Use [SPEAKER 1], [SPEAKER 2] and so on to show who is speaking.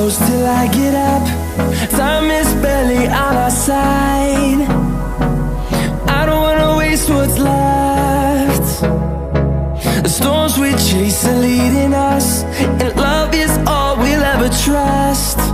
[SPEAKER 1] close till I get up. Time is barely on our side. I don't wanna waste what's left. The storms we chase are leading us, and love is all we'll ever trust.